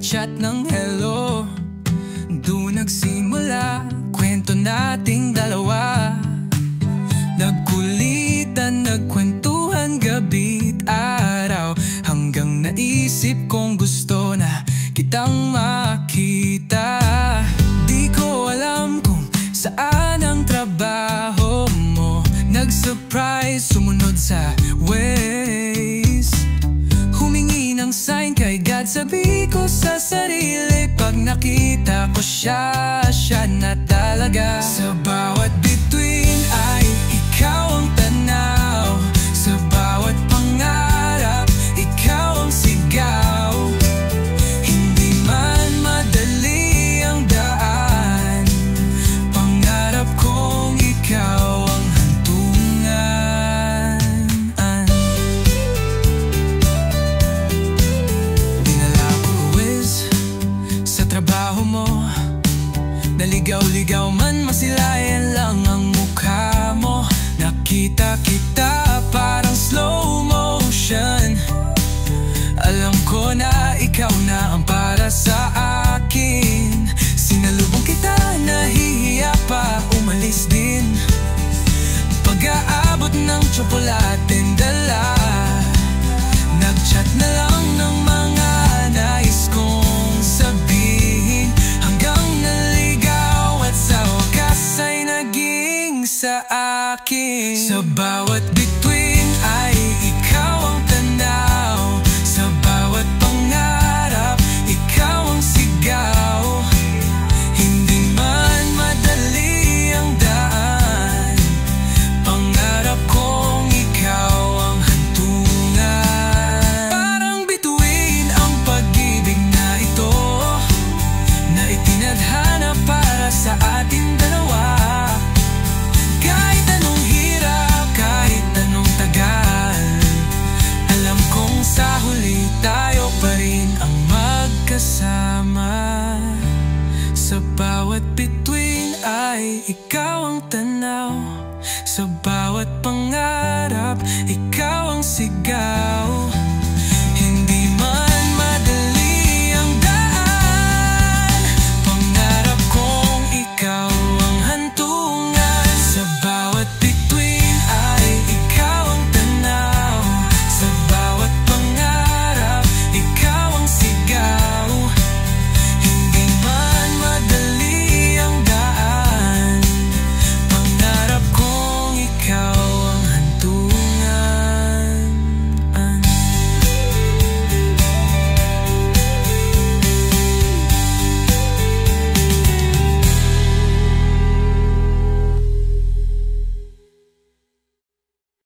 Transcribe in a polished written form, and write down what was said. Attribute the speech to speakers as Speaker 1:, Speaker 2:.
Speaker 1: nag-chat ng hello. Doon nagsimula kwento nating dalawa. Nagkulitan, nagkwentuhan gabi't araw, hanggang naisip kong gusto na kitang makita. Di ko alam kung saan ang trabaho mo. Nag-surprise, sumunod sa Waze. Humingi ng sign kay God, sabi ko sa sarili, pag nakita ko siya, siya na talaga. Sa bawat bituin ay ikaw ang tanaw. Sa bawat pangarap, ikaw ang sigaw. Hindi man madali ang daan, pangarap kong ikaw ang hantungan. Dinala ko Wiz sa trabaho mo. Naligaw-ligaw man, masilayan lang ang mukha mo. Nakita kita parang slow motion. Alam ko na ikaw na ang para sa akin. Sinalubong kita, nahihiya pa, umalis din. Pag-aabot ng tsokolaten dala, nag-chat na lang ng mga nais kong sabihin, hanggang naligaw at sa wakas ay naging sa akin. Sa bawat bituin ay ikaw ang tanaw. Sa bawat pangarap, ikaw ang sigaw. Hindi man madali ang daan, pangarap kong ikaw ang hantungan. Parang bituin ang pag-ibig na ito, na itinadhana para sa ating dalawa. Kahit anong hirap, kahit anong tagal, alam kong sa huli tayo pa rin ang magkasama. Sa bawat bituin ay ikaw ang tanaw. Sa bawat pangarap, ikaw ang sigaw.